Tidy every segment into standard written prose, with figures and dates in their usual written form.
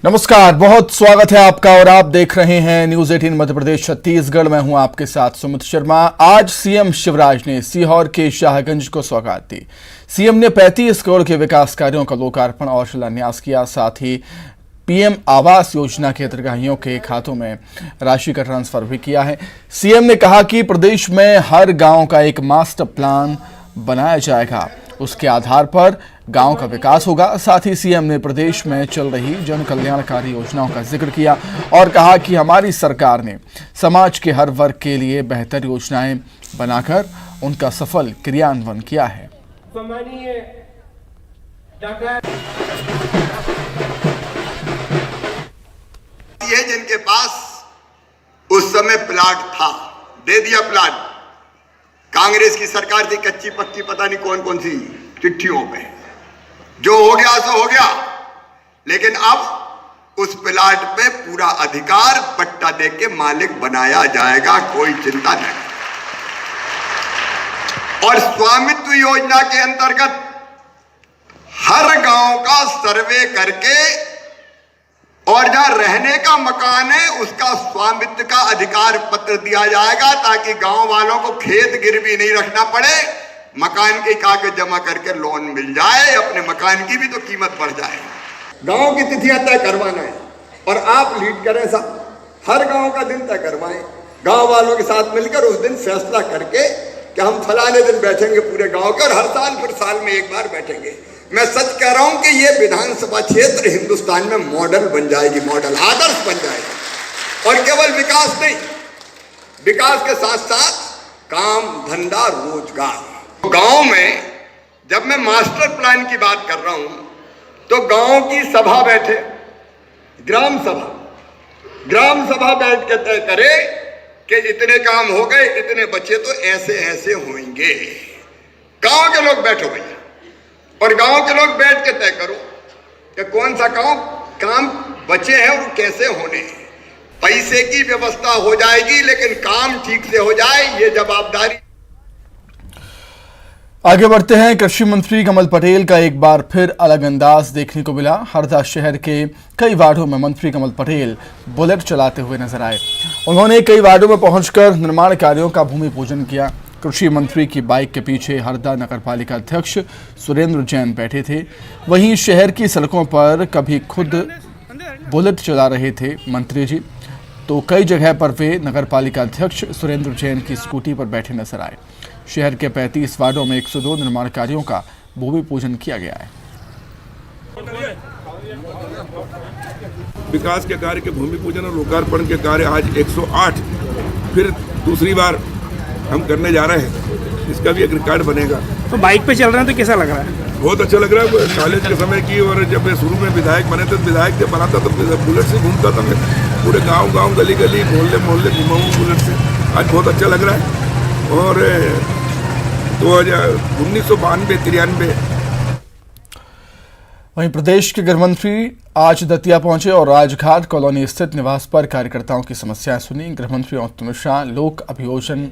नमस्कार, बहुत स्वागत है आपका और आप देख रहे हैं न्यूज 18 मध्य प्रदेश छत्तीसगढ़। मैं हूं आपके साथ सुमित शर्मा। आज सीएम शिवराज ने सीहोर के शाहगंज को सौगात दी। सीएम ने 35 करोड़ के विकास कार्यों का लोकार्पण और शिलान्यास किया। साथ ही पीएम आवास योजना के हितग्राहियों के खातों में राशि का ट्रांसफर भी किया है। सीएम ने कहा कि प्रदेश में हर गांव का एक मास्टर प्लान बनाया जाएगा, उसके आधार पर गांव का विकास होगा। साथ ही सीएम ने प्रदेश में चल रही जन कल्याणकारी योजनाओं का जिक्र किया और कहा कि हमारी सरकार ने समाज के हर वर्ग के लिए बेहतर योजनाएं बनाकर उनका सफल क्रियान्वयन किया है। ये जिनके पास उस समय प्लाट था, दे दिया प्लाट। कांग्रेस की सरकार थी, कच्ची पक्की पता नहीं कौन कौन सी चिट्ठियों पे, जो हो गया सो हो गया। लेकिन अब उस प्लाट पे पूरा अधिकार पट्टा दे के मालिक बनाया जाएगा, कोई चिंता नहीं। और स्वामित्व योजना के अंतर्गत हर गांव का सर्वे करके और जहां रहने का मकान है उसका स्वामित्व का अधिकार पत्र दिया जाएगा, ताकि गांव वालों को खेत गिरवी नहीं रखना पड़े, मकान के कागज जमा करके लोन मिल जाए, अपने मकान की भी तो कीमत बढ़ जाए। गांव की तिथियां तय करवाना है और आप लीड करें साहब, हर गांव का दिन तय करवाएं, गांव वालों के साथ मिलकर उस दिन फैसला करके कि हम फलाने दिन बैठेंगे पूरे गांव के, और हर साल फिर साल में एक बार बैठेंगे। मैं सच कह रहा हूं कि ये विधानसभा क्षेत्र हिंदुस्तान में मॉडल बन जाएगी, मॉडल आदर्श बन जाएगी। और केवल विकास नहीं, विकास के साथ साथ काम धंधा रोजगार। गांव में जब मैं मास्टर प्लान की बात कर रहा हूं तो गांव की सभा बैठे, ग्राम सभा बैठ के तय करे कि इतने काम हो गए, इतने बचे तो ऐसे ऐसे होंगे। गांव के लोग बैठो भैया, और गांव के लोग बैठ के तय करो कि कौन सा काम बचे हैं और कैसे होने हैं। पैसे की व्यवस्था हो जाएगी, लेकिन काम ठीक से हो जाए, ये जवाबदारी। आगे बढ़ते हैं। कृषि मंत्री कमल पटेल का एक बार फिर अलग अंदाज देखने को मिला। हरदा शहर के कई वार्डों में मंत्री कमल पटेल बुलेट चलाते हुए नजर आए। उन्होंने कई वार्डों में पहुंचकर निर्माण कार्यों का भूमि पूजन किया। कृषि मंत्री की बाइक के पीछे हरदा नगरपालिका अध्यक्ष सुरेंद्र जैन बैठे थे। वहीं शहर की सड़कों पर कभी खुद बुलेट चला रहे थे मंत्री जी, तो कई जगह पर वे नगरपालिका अध्यक्ष सुरेंद्र जैन की स्कूटी पर बैठे नजर आए। शहर के 35 वार्डों में 102 निर्माण कार्यों का भूमि पूजन किया गया है। विकास के कार्य के भूमि पूजन और लोकार्पण के कार्य आज 108 फिर दूसरी बार हम करने जा रहे हैं। इसका भी एक रिकॉर्ड बनेगा। तो बाइक पे चल रहे हैं तो कैसा लग रहा है? बहुत अच्छा लग रहा है। कॉलेज के समय की, और जब मैं शुरू में विधायक बने थे, विधायक जब बनाता तो बुलेट से घूमता था। मैं पूरे गांव गली गली मोहल्ले घूमा हूँ बुलेट से। आज बहुत अच्छा लग रहा है। और 1992-93 वहीं प्रदेश के गृह मंत्री आज दतिया पहुंचे और राजघाट कॉलोनी स्थित निवास पर कार्यकर्ताओं की समस्याएं सुनी। गृह मंत्री अमित शाह लोक अभियोजन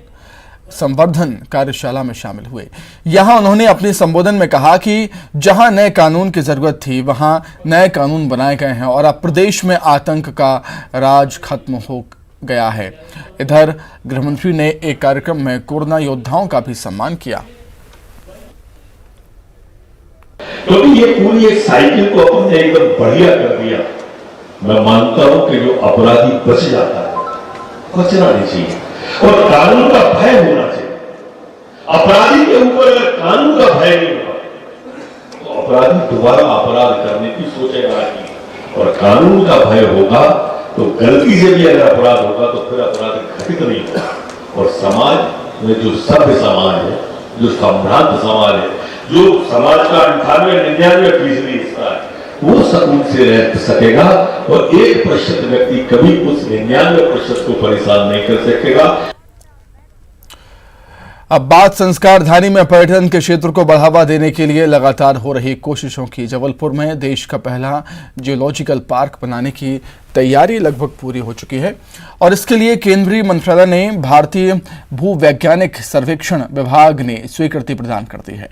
संवर्धन कार्यशाला में शामिल हुए। यहां उन्होंने अपने संबोधन में कहा कि जहां नए कानून की जरूरत थी वहां नए कानून बनाए गए हैं और अब प्रदेश में आतंक का राज खत्म हो गया है। इधर गृहमंत्री ने एक कार्यक्रम में कोरोना योद्धाओं का भी सम्मान किया। तो ये पूरी एक साइकिल को अपन ने एकदम बढ़िया कर दिया। मैं मानता हूं कि जो अपराधी बच जाता है, बचना नहीं चाहिए और कानून का भय होना चाहिए। अपराधी के ऊपर अगर कानून का भय नहीं होगा तो अपराधी दोबारा अपराध करने की सोचेगा नहीं, और कानून का भय होगा तो गलती से भी अगर अपराध होगा तो फिर अपराध घटित नहीं होगा। और समाज में जो सभ्य समाज है, जो संभ्रांत समाज है, जो समाज का 98-99% हिस्सा है, वो सकून से रह सकेगा और 1% व्यक्ति कभी उस 99% को परेशान नहीं कर सकेगा। अब बात संस्कारधानी में पर्यटन के क्षेत्र को बढ़ावा देने के लिए लगातार हो रही कोशिशों की। जबलपुर में देश का पहला जियोलॉजिकल पार्क बनाने की तैयारी लगभग पूरी हो चुकी है और इसके लिए केंद्रीय मंत्रालय ने भारतीय भूवैज्ञानिक सर्वेक्षण विभाग ने स्वीकृति प्रदान कर दी है।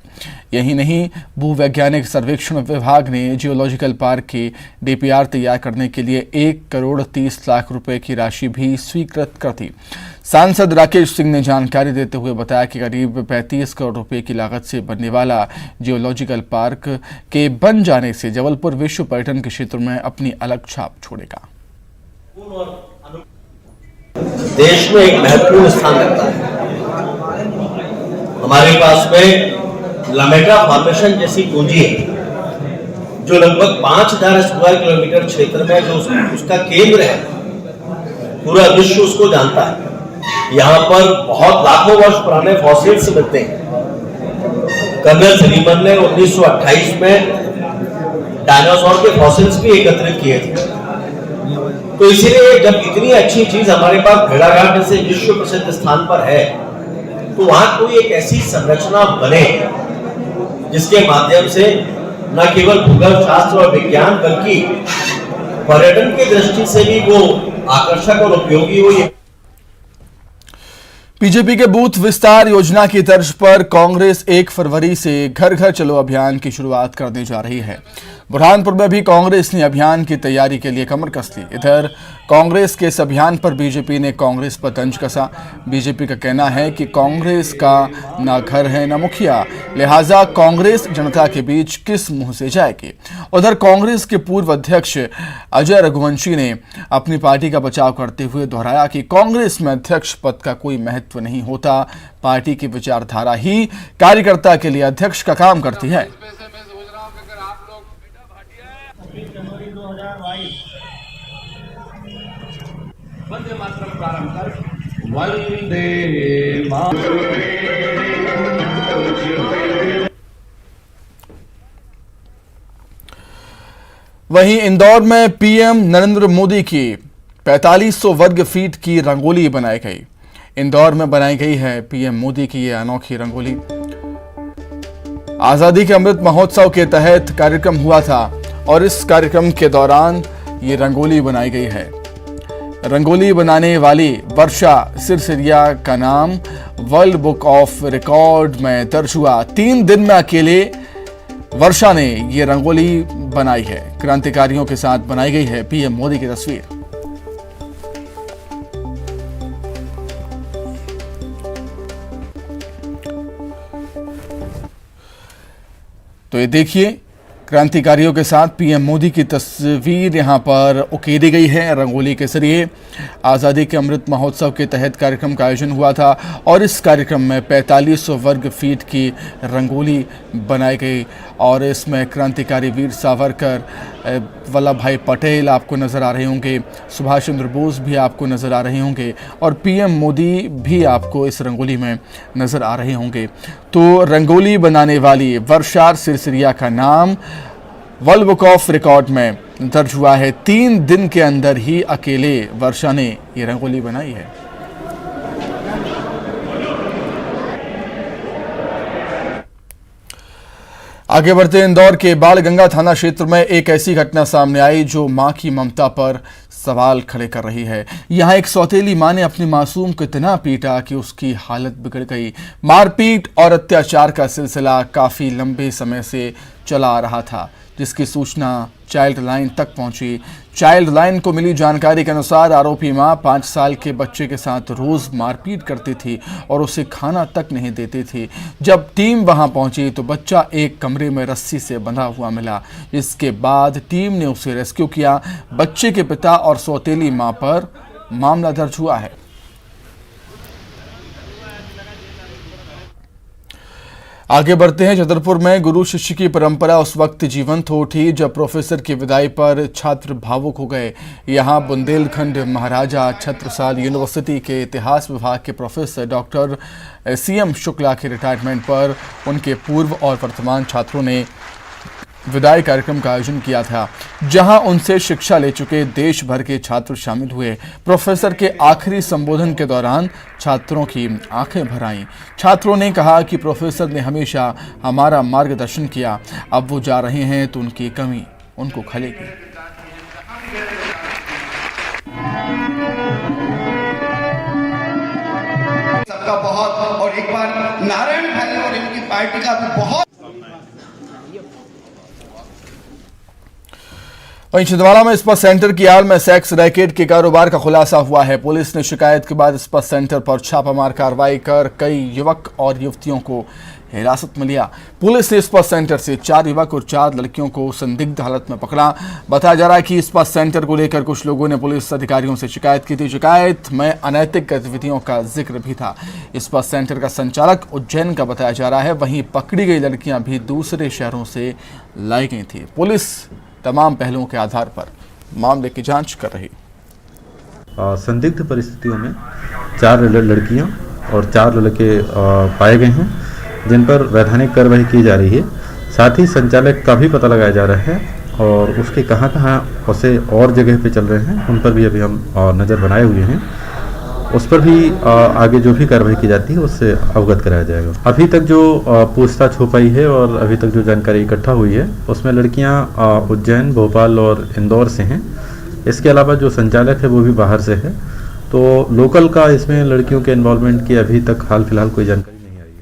यही नहीं, भूवैज्ञानिक सर्वेक्षण विभाग ने जियोलॉजिकल पार्क की डीपीआर तैयार करने के लिए 1,30,00,000 रुपए की राशि भी स्वीकृत कर दी। सांसद राकेश सिंह ने जानकारी देते हुए बताया कि करीब 35 करोड़ रुपए की लागत से बनने वाला जियोलॉजिकल पार्क के बन जाने से जबलपुर विश्व पर्यटन के क्षेत्र में अपनी अलग छाप छोड़ेगा। देश में एक महत्वपूर्ण स्थान रखता है। हमारे पास में लमेटा फॉर्मेशन जैसी पूंजी है जो लगभग 5,000 स्क्वायर किलोमीटर क्षेत्र में जो उसका केंद्र है, पूरा विश्व उसको जानता है। यहाँ पर बहुत लाखों वर्ष पुराने फॉसिल्स मिलते हैं। कर्नल सलीमन ने 1928 में डायनासोर के फॉसिल्स भी एकत्रित किए थे। तो इसीलिए जब इतनी अच्छी चीज हमारे पास भेड़ाघाट जैसे विश्व प्रसिद्ध स्थान पर है, तो वहां कोई एक ऐसी संरचना बने जिसके माध्यम से न केवल भूगोल शास्त्र और विज्ञान बल्कि पर्यटन की दृष्टि से भी वो आकर्षक और उपयोगी हो। बीजेपी के बूथ विस्तार योजना की तर्ज पर कांग्रेस 1 फरवरी से घर घर चलो अभियान की शुरुआत करने जा रही है। बुरहानपुर में भी कांग्रेस ने अभियान की तैयारी के लिए कमर कस ली। इधर कांग्रेस के इस अभियान पर बीजेपी ने कांग्रेस पर तंज कसा। बीजेपी का कहना है कि कांग्रेस का ना घर है ना मुखिया, लिहाजा कांग्रेस जनता के बीच किस मुंह से जाएगी। उधर कांग्रेस के पूर्व अध्यक्ष अजय रघुवंशी ने अपनी पार्टी का बचाव करते हुए दोहराया कि कांग्रेस में अध्यक्ष पद का कोई महत्व नहीं होता, पार्टी की विचारधारा ही कार्यकर्ता के लिए अध्यक्ष का काम करती है। जनवरी 2022 वंदे मातरम प्रारंभ कर वंदे मातरम। वहीं इंदौर में पीएम नरेंद्र मोदी की 4500 वर्ग फीट की रंगोली बनाई गई। इंदौर में बनाई गई है पीएम मोदी की यह अनोखी रंगोली। आजादी के अमृत महोत्सव के तहत कार्यक्रम हुआ था और इस कार्यक्रम के दौरान ये रंगोली बनाई गई है। रंगोली बनाने वाली वर्षा सिरसिरिया का नाम वर्ल्ड बुक ऑफ रिकॉर्ड में दर्ज हुआ। 3 दिन में अकेले वर्षा ने ये रंगोली बनाई है। क्रांतिकारियों के साथ बनाई गई है पीएम मोदी की तस्वीर। तो ये देखिए, क्रांतिकारियों के साथ पीएम मोदी की तस्वीर यहां पर उकेरी गई है रंगोली के जरिए। आज़ादी के अमृत महोत्सव के तहत कार्यक्रम का आयोजन हुआ था और इस कार्यक्रम में 4500 वर्ग फीट की रंगोली बनाई गई और इसमें क्रांतिकारी वीर सावरकर, वल्लभ भाई पटेल आपको नज़र आ रहे होंगे, सुभाष चंद्र बोस भी आपको नज़र आ रहे होंगे और पीएम मोदी भी आपको इस रंगोली में नज़र आ रहे होंगे। तो रंगोली बनाने वाली वर्षा सिरसिरिया का नाम वर्ल्ड बुक ऑफ रिकॉर्ड में दर्ज हुआ है। 3 दिन के अंदर ही अकेले वर्षा ने ये रंगोली बनाई है। आगे बढ़ते इंदौर के बालगंगा थाना क्षेत्र में एक ऐसी घटना सामने आई जो मां की ममता पर सवाल खड़े कर रही है। यहां एक सौतेली मां ने अपनी मासूम को इतना पीटा कि उसकी हालत बिगड़ गई। मारपीट और अत्याचार का सिलसिला काफी लंबे समय से चला आ रहा था, जिसकी सूचना चाइल्ड लाइन तक पहुंची। चाइल्ड लाइन को मिली जानकारी के अनुसार आरोपी मां 5 साल के बच्चे के साथ रोज मारपीट करती थी और उसे खाना तक नहीं देती थी। जब टीम वहां पहुंची तो बच्चा एक कमरे में रस्सी से बंधा हुआ मिला। इसके बाद टीम ने उसे रेस्क्यू किया। बच्चे के पिता और सौतेली मां पर मामला दर्ज हुआ है। आगे बढ़ते हैं। छतरपुर में गुरु शिष्य की परंपरा उस वक्त जीवंत हो उठी जब प्रोफेसर की विदाई पर छात्र भावुक हो गए। यहां बुंदेलखंड महाराजा छत्रसाल यूनिवर्सिटी के इतिहास विभाग के प्रोफेसर डॉक्टर CM शुक्ला के रिटायरमेंट पर उनके पूर्व और वर्तमान छात्रों ने विदाई कार्यक्रम का आयोजन किया था, जहां उनसे शिक्षा ले चुके देश भर के छात्र शामिल हुए। प्रोफेसर के आखिरी संबोधन के दौरान छात्रों की आंखें भर आईं। छात्रों ने कहा कि प्रोफेसर ने हमेशा हमारा मार्गदर्शन किया, अब वो जा रहे हैं तो उनकी कमी उनको खलेगी। सबका बहुत, और एक बार नारायण भाई और इनकी पार्टी का भी बहुत। वहीं छिंदवाड़ा में इस्पात सेंटर की आड़ में सेक्स रैकेट के कारोबार का खुलासा हुआ है। पुलिस ने शिकायत के बाद इस्पात सेंटर पर छापामार कार्रवाई कर कई युवक और युवतियों को हिरासत में लिया। पुलिस ने इस्पात सेंटर से 4 युवक और 4 लड़कियों को संदिग्ध हालत में पकड़ा। बताया जा रहा है कि इस्पात सेंटर को लेकर कुछ लोगों ने पुलिस अधिकारियों से शिकायत की थी। शिकायत में अनैतिक गतिविधियों का जिक्र भी था। इस्पात सेंटर का संचालक उज्जैन का बताया जा रहा है। वहीं पकड़ी गई लड़कियां भी दूसरे शहरों से लाई गई थी। पुलिस तमाम पहलुओं के आधार पर मामले की जांच कर रही। संदिग्ध परिस्थितियों में 4 लड़कियां और 4 लड़के पाए गए हैं, जिन पर वैधानिक कार्रवाई की जा रही है। साथ ही संचालक का भी पता लगाया जा रहा है और उसके कहां उसे और जगह पे चल रहे हैं, उन पर भी अभी हम नज़र बनाए हुए हैं। उस पर भी आगे जो भी कार्रवाई की जाती है उससे अवगत कराया जाएगा। अभी तक जो पूछताछ हो पाई है और अभी तक जो जानकारी इकट्ठा हुई है उसमें लड़कियां उज्जैन, भोपाल और इंदौर से हैं। इसके अलावा जो संचालक है वो भी बाहर से है। तो लोकल का इसमें लड़कियों के इन्वॉल्वमेंट की अभी तक हाल फिलहाल कोई जानकारी नहीं आई है।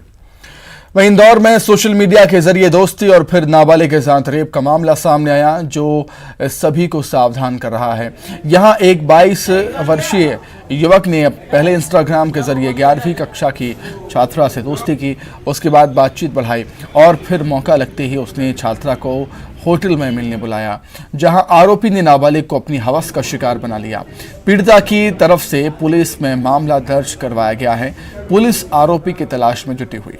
वहीं इंदौर में सोशल मीडिया के जरिए दोस्ती और फिर नाबालिग के साथ रेप का मामला सामने आया, जो सभी को सावधान कर रहा है। यहां एक 22 वर्षीय युवक ने पहले इंस्टाग्राम के जरिए 11वीं कक्षा की छात्रा से दोस्ती की। उसके बाद बातचीत बढ़ाई और फिर मौका लगते ही उसने छात्रा को होटल में मिलने बुलाया, जहां आरोपी ने नाबालिग को अपनी हवस का शिकार बना लिया। पीड़िता की तरफ से पुलिस में मामला दर्ज करवाया गया है। पुलिस आरोपी की तलाश में जुटी हुई।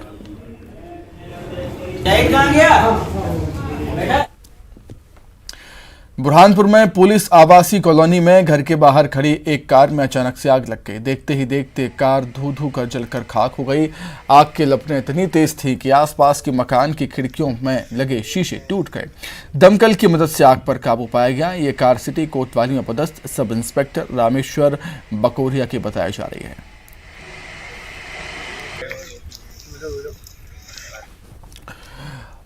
बुरहानपुर में पुलिस आवासीय कॉलोनी में घर के बाहर खड़ी एक कार में अचानक से आग लग गई। देखते ही देखते कार धू कर जलकर खाक हो गई। आग के लपटें इतनी तेज थी कि आसपास के मकान की खिड़कियों में लगे शीशे टूट गए। दमकल की मदद से आग पर काबू पाया गया। ये कार सिटी कोतवाली में पदस्थ सब इंस्पेक्टर रामेश्वर बकोरिया की बताई जा रही है।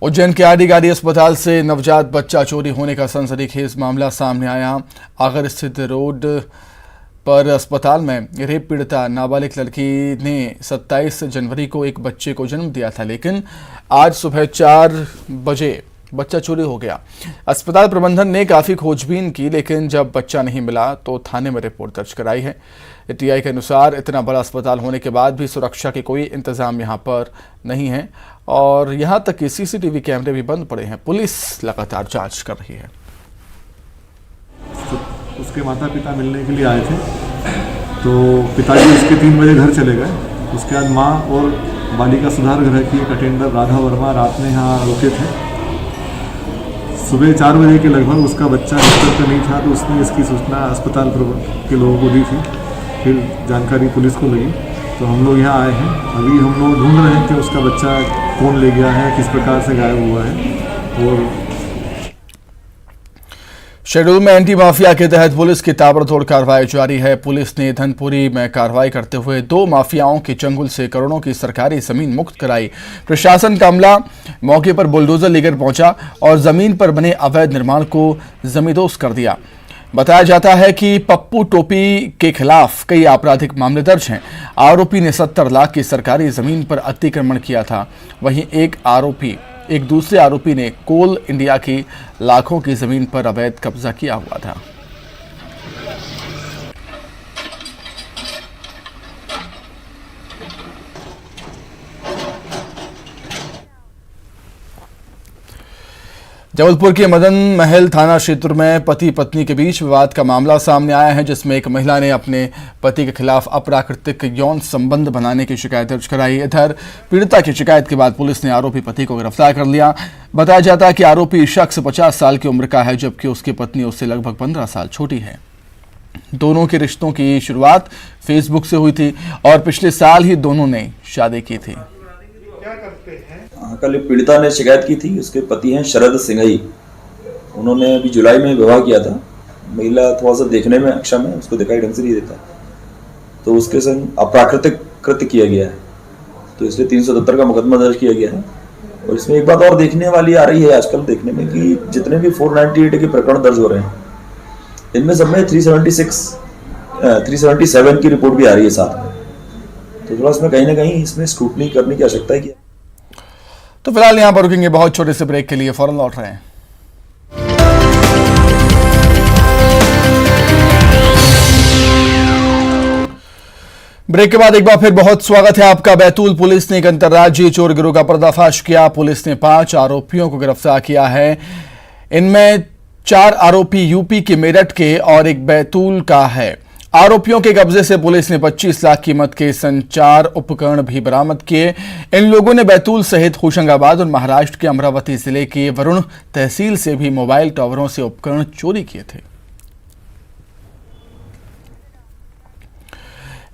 उज्जैन के आदिगारी अस्पताल से नवजात बच्चा चोरी होने का सनसनीखेज मामला सामने आया। आगर स्थित रोड पर अस्पताल में रेप पीड़िता नाबालिग लड़की ने 27 जनवरी को एक बच्चे को जन्म दिया था, लेकिन आज सुबह 4 बजे बच्चा चोरी हो गया। अस्पताल प्रबंधन ने काफ़ी खोजबीन की, लेकिन जब बच्चा नहीं मिला तो थाने में रिपोर्ट दर्ज कराई है। टीआई के अनुसार इतना बड़ा अस्पताल होने के बाद भी सुरक्षा के कोई इंतजाम यहां पर नहीं है और यहां तक कि सीसीटीवी कैमरे भी बंद पड़े हैं। पुलिस लगातार जांच कर रही है। उसके माता पिता मिलने के लिए आए थे, तो पिताजी उसके 3 बजे घर चले गए। उसके बाद माँ और बालिका सुधार गृह की एक अटेंडर राधा वर्मा रात में यहाँ रुके थे। सुबह 4 बजे के लगभग उसका बच्चा बिस्तर पर नहीं था, तो उसने इसकी सूचना अस्पताल के लोगों को दी थी। फिर जानकारी पुलिस को लगी तो हम लोग यहाँ आए हैं। अभी हम लोग ढूंढ रहे हैं कि उसका बच्चा कौन ले गया है, किस प्रकार से गायब हुआ है। और शेड्यूल में एंटी माफिया के तहत पुलिस की ताबड़तोड़ कार्रवाई जारी है। पुलिस ने धनपुरी में कार्रवाई करते हुए 2 माफियाओं के चंगुल से करोड़ों की सरकारी जमीन मुक्त कराई। प्रशासन का अमला मौके पर बुलडोजर लेकर पहुंचा और जमीन पर बने अवैध निर्माण को जमींदोज कर दिया। बताया जाता है कि पप्पू टोपी के खिलाफ कई आपराधिक मामले दर्ज हैं। आरोपी ने 70 लाख की सरकारी जमीन पर अतिक्रमण किया था। वहीं एक दूसरे आरोपी ने कोल इंडिया की लाखों की जमीन पर अवैध कब्जा किया हुआ था। जबलपुर के मदन महल थाना क्षेत्र में पति पत्नी के बीच विवाद का मामला सामने आया है, जिसमें एक महिला ने अपने पति के खिलाफ अप्राकृतिक यौन संबंध बनाने की शिकायत दर्ज कराई। इधर पीड़िता की शिकायत के बाद पुलिस ने आरोपी पति को गिरफ्तार कर लिया। बताया जाता है कि आरोपी शख्स 50 साल की उम्र का है, जबकि उसकी पत्नी उससे लगभग 15 साल छोटी है। दोनों के रिश्तों की शुरुआत फेसबुक से हुई थी और पिछले साल ही दोनों ने शादी की थी। कल पीड़िता ने शिकायत की थी, उसके पति हैं शरद सिंघई। उन्होंने अभी जुलाई में विवाह किया था। महिला थोड़ा सा देखने में अक्षम है, उसको दिखाई ढंग से नहीं देता, तो उसके संग अप्राकृतिक कृत्य किया गया है, तो इसलिए 370 का मुकदमा दर्ज किया गया है। और इसमें एक बात और देखने वाली आ रही है आजकल देखने में कि जितने भी 498 के प्रकरण दर्ज हो रहे हैं, इनमें सब में 377 की रिपोर्ट भी आ रही है साथ में। तो थोड़ा इसमें कहीं ना कहीं इसमें स्क्रूटनी करने की आवश्यकता है। तो फिलहाल यहाँ पर रुकेंगे बहुत छोटे से ब्रेक के लिए, फौरन लौट रहे हैं। ब्रेक के बाद एक बार फिर बहुत स्वागत है आपका। बैतूल पुलिस ने एक अंतर्राज्यीय चोर गिरोह का पर्दाफाश किया। पुलिस ने 5 आरोपियों को गिरफ्तार किया है। इनमें 4 आरोपी यूपी के मेरठ के और एक बैतूल का है। आरोपियों के कब्जे से पुलिस ने 25 लाख कीमत के संचार उपकरण भी बरामद किए। इन लोगों ने बैतूल सहित होशंगाबाद और महाराष्ट्र के अमरावती जिले के वरुण तहसील से भी मोबाइल टावरों से उपकरण चोरी किए थे।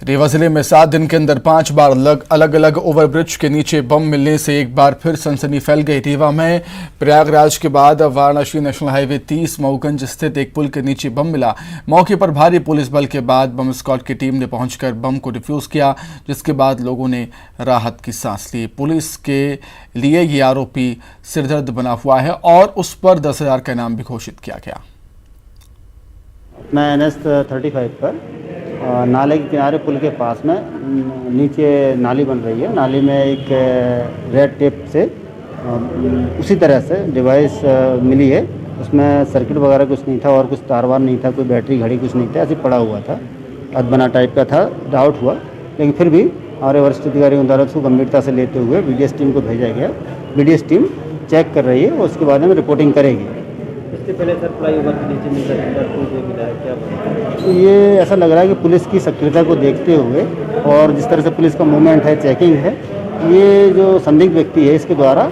रीवा जिले में 7 दिन के अंदर 5 बार अलग अलग ओवरब्रिज के नीचे बम मिलने से एक बार फिर सनसनी फैल गई। रीवा में प्रयागराज के बाद वाराणसी नेशनल हाईवे 30 मऊगंज स्थित एक पुल के नीचे बम मिला। मौके पर भारी पुलिस बल के बाद बम स्क्वाड की टीम ने पहुंचकर बम को डिफ्यूज किया, जिसके बाद लोगों ने राहत की सांस ली। पुलिस के लिए ये आरोपी सिरदर्द बना हुआ है और उस पर 10,000 का इनाम भी घोषित किया गया। मैं NH 35 पर नाले के किनारे पुल के पास में नीचे नाली बन रही है। नाली में एक रेड टेप से उसी तरह से डिवाइस मिली है। उसमें सर्किट वगैरह कुछ नहीं था और कुछ तार वार नहीं था, कोई बैटरी घड़ी कुछ नहीं था, ऐसे पड़ा हुआ था, अधबना टाइप का था। डाउट हुआ, लेकिन फिर भी हमारे वरिष्ठ अधिकारियों द्वारा उसको गंभीरता से लेते हुए BDS टीम को भेजा गया। BDS टीम चेक कर रही है और उसके बारे में रिपोर्टिंग करेगी। इससे पहले सर फ्लाईओवर के नीचे मिला है क्या? तो ये ऐसा लग रहा है कि पुलिस की सक्रियता को देखते हुए और जिस तरह से पुलिस का मूवमेंट है, चेकिंग है, ये जो संदिग्ध व्यक्ति है इसके द्वारा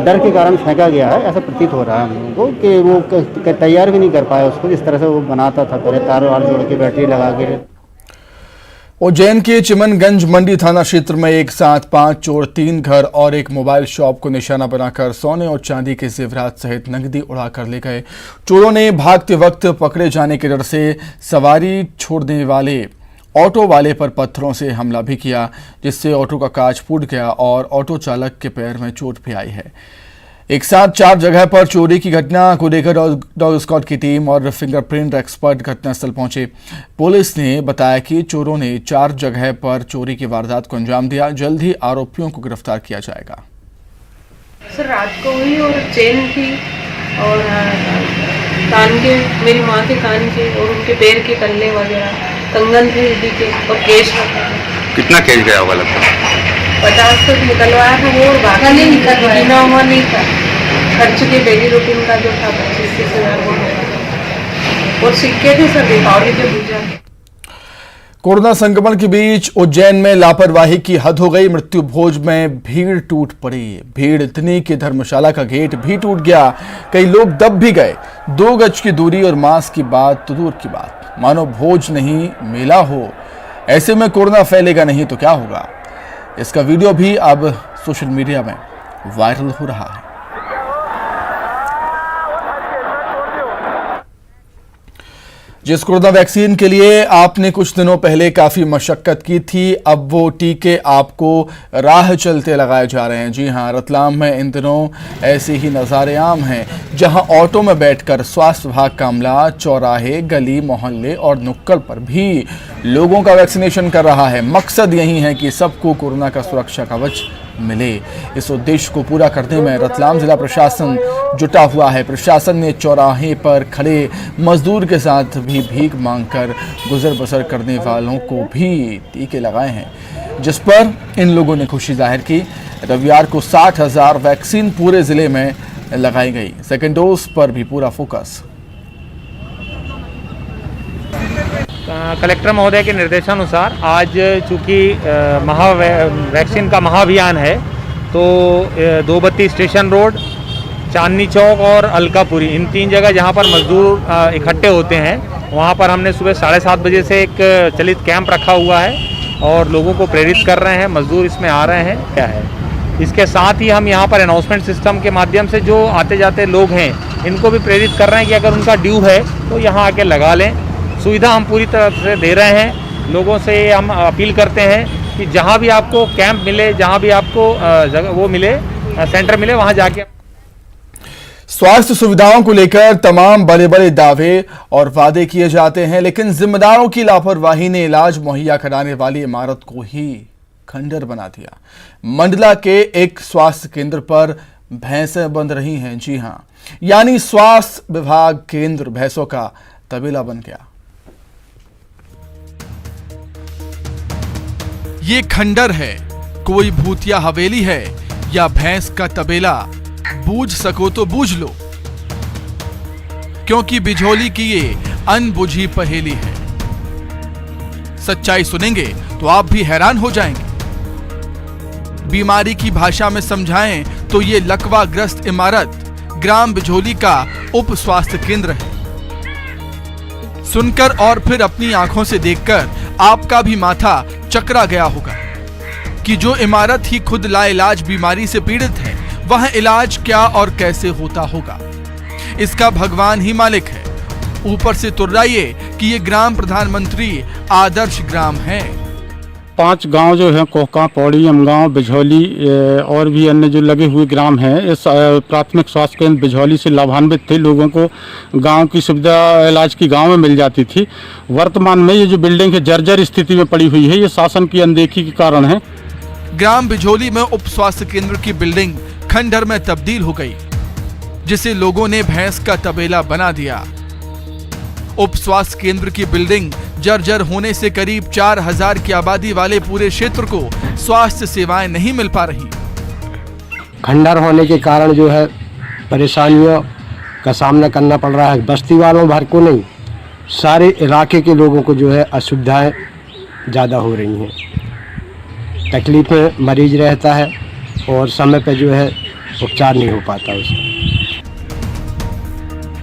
डर के कारण फेंका गया है, ऐसा प्रतीत हो रहा है हम लोगों को कि वो तैयार भी नहीं कर पाया उसको जिस तरह से वो बनाता था, पहले तार वार जोड़ के बैटरी लगा के। उज्जैन के चिमनगंज मंडी थाना क्षेत्र में एक साथ 5 चोर 3 घर और एक मोबाइल शॉप को निशाना बनाकर सोने और चांदी के जेवरात सहित नकदी उड़ाकर ले गए। चोरों ने भागते वक्त पकड़े जाने के डर से सवारी छोड़ने वाले ऑटो वाले पर पत्थरों से हमला भी किया, जिससे ऑटो का कांच फूट गया और ऑटो चालक के पैर में चोट भी आई है। एक साथ 4 जगह पर चोरी की घटना को लेकर डॉग स्क्वाड की टीम और फिंगरप्रिंट एक्सपर्ट घटनास्थल पहुंचे। पुलिस ने बताया कि चोरों ने 4 जगह पर चोरी की वारदात को अंजाम दिया। जल्द ही आरोपियों को गिरफ्तार किया जाएगा। सर रात को हुई और चेन थी और कान के, मेरी माँ के कान के और उनके पैर के कल्ले वगैरह, कंगन थे दीदी के और कैश रखा था। कितना कैश गया होगा लगता है? 50 तो निकलवाया था वो, बाकी नहीं निकलवाया हुआ नहीं था। खर्च के डेली रूटीन का जो था 25-30 हज़ार वो होगा और सिक्के थे सर दीपावली के पूजा। कोरोना संक्रमण के बीच उज्जैन में लापरवाही की हद हो गई। मृत्यु भोज में भीड़ टूट पड़ी। भीड़ इतनी कि धर्मशाला का गेट भी टूट गया। कई लोग दब भी गए। 2 गज की दूरी और मास्क की बात तो दूर की बात, मानो भोज नहीं मेला हो। ऐसे में कोरोना फैलेगा नहीं तो क्या होगा। इसका वीडियो भी अब सोशल मीडिया में वायरल हो रहा है। जिस कोरोना वैक्सीन के लिए आपने कुछ दिनों पहले काफी मशक्कत की थी, अब वो टीके आपको राह चलते लगाए जा रहे हैं। जी हां, रतलाम में इन दिनों ऐसे ही नज़ारे आम हैं, जहां ऑटो में बैठकर स्वास्थ्य विभाग का अमला चौराहे, गली, मोहल्ले और नुक्कड़ पर भी लोगों का वैक्सीनेशन कर रहा है। मकसद यही है कि सबको कोरोना का सुरक्षा कवच मिले। इस उद्देश्य को पूरा करने में रतलाम जिला प्रशासन जुटा हुआ है। प्रशासन ने चौराहे पर खड़े मजदूर के साथ भी भीख मांगकर गुजर बसर करने वालों को भी टीके लगाए हैं, जिस पर इन लोगों ने खुशी जाहिर की। रविवार को 60,000 वैक्सीन पूरे जिले में लगाई गई। सेकेंड डोज पर भी पूरा फोकस। कलेक्टर महोदय के निर्देशानुसार आज चूँकि वैक्सीन का महाअभियान है, तो 232 स्टेशन रोड, चांदनी चौक और अलकापुरी, इन 3 जगह जहां पर मजदूर इकट्ठे होते हैं, वहां पर हमने सुबह 7:30 बजे से एक चलित कैंप रखा हुआ है और लोगों को प्रेरित कर रहे हैं। मजदूर इसमें आ रहे हैं। क्या है, इसके साथ ही हम यहाँ पर अनाउंसमेंट सिस्टम के माध्यम से जो आते जाते लोग हैं, इनको भी प्रेरित कर रहे हैं कि अगर उनका ड्यू है तो यहाँ आके लगा लें। सुविधा हम पूरी तरह से दे रहे हैं। लोगों से हम अपील करते हैं कि जहाँ भी आपको कैंप मिले, जहाँ भी आपको जगह वो मिले, सेंटर मिले, वहाँ जाके। स्वास्थ्य सुविधाओं को लेकर तमाम बड़े बड़े दावे और वादे किए जाते हैं, लेकिन जिम्मेदारों की लापरवाही ने इलाज मुहैया कराने वाली इमारत को ही खंडर बना दिया। मंडला के एक स्वास्थ्य केंद्र पर भैंसें बंध रही हैं। जी हां, यानी स्वास्थ्य विभाग केंद्र भैंसों का तबेला बन गया। ये खंडर है, कोई भूतिया हवेली है या भैंस का तबेला, बूझ सको तो बूझ लो, क्योंकि बिझोली की ये अनबुझी पहेली है। सच्चाई सुनेंगे तो आप भी हैरान हो जाएंगे। बीमारी की भाषा में समझाएं तो ये लकवाग्रस्त इमारत ग्राम बिझोली का उप स्वास्थ्य केंद्र है। सुनकर और फिर अपनी आंखों से देखकर आपका भी माथा चकरा गया होगा कि जो इमारत ही खुद लाइलाज बीमारी से पीड़ित है, वह इलाज क्या और कैसे होता होगा, इसका भगवान ही मालिक है। ऊपर से तुर्राइए कि ये ग्राम प्रधानमंत्री आदर्श ग्राम है। 5 गांव जो है, कोहका, पौड़ी, अमगांव, बिझौली और भी अन्य जो लगे हुए ग्राम हैं, इस प्राथमिक स्वास्थ्य केंद्र बिझौली से लाभान्वित थे। लोगों को गांव की सुविधा इलाज की गांव में मिल जाती थी। वर्तमान में ये जो बिल्डिंग है जर्जर स्थिति में पड़ी हुई है, ये शासन की अनदेखी के कारण है। ग्राम बिझौली में उप स्वास्थ्य केंद्र की बिल्डिंग खंडर में तब्दील हो गई, जिसे लोगों ने भैंस का तबेला बना दिया। उप स्वास्थ्य केंद्र की बिल्डिंग जर्जर होने से करीब 4000 की आबादी वाले पूरे क्षेत्र को स्वास्थ्य सेवाएं नहीं मिल पा रही। खंडर होने के कारण जो है परेशानियों का सामना करना पड़ रहा है। बस्ती वालों भर को नहीं, सारे इलाके के लोगों को जो है असुविधाएं ज़्यादा हो रही हैं। तकलीफ में मरीज रहता है और समय पे जो है उपचार नहीं हो पाता उसका।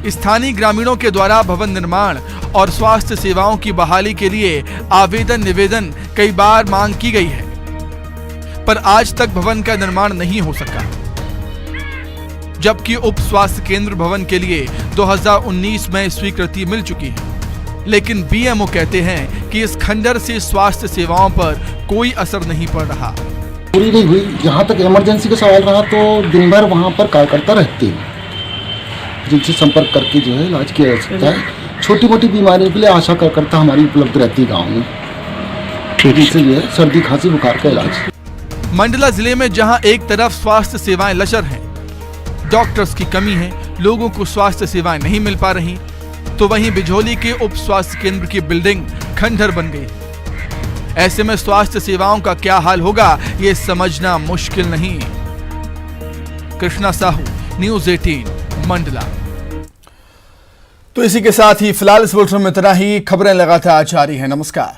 स्थानीय ग्रामीणों के द्वारा भवन निर्माण और स्वास्थ्य सेवाओं की बहाली के लिए आवेदन निवेदन कई बार मांग की गई है, पर आज तक भवन का निर्माण नहीं हो सका। जबकि उप स्वास्थ्य केंद्र भवन के लिए 2019 में स्वीकृति मिल चुकी है, लेकिन बीएमओ कहते हैं कि इस खंडर से स्वास्थ्य सेवाओं पर कोई असर नहीं पड़ रहा। पूरी नहीं हुई। जहाँ तक इमरजेंसी का सवाल रहा तो दिन भर वहाँ पर कार्यकर्ता रहते हैं, जिनसे संपर्क करके जो है इलाज किया जा सकता है। छोटी मोटी बीमारियों के लिए आशा कार्यकर्ता हमारी उपलब्ध रहती है गाँव में, जिससे जो है सर्दी खांसी बुखार का इलाज। मंडला जिले में जहां एक तरफ स्वास्थ्य सेवाएं लचर हैं, डॉक्टर्स की कमी है, लोगों को स्वास्थ्य सेवाएं नहीं मिल पा रही, तो वहीं बिझौली के उप स्वास्थ्य केंद्र की बिल्डिंग खंडर बन गई। ऐसे में स्वास्थ्य सेवाओं का क्या हाल होगा, ये समझना मुश्किल नहीं। कृष्णा साहू, न्यूज़ 18 मंडला। तो इसी के साथ ही फिलहाल इस बुलेटिन में इतना ही। खबरें लगातार जारी हैं। नमस्कार।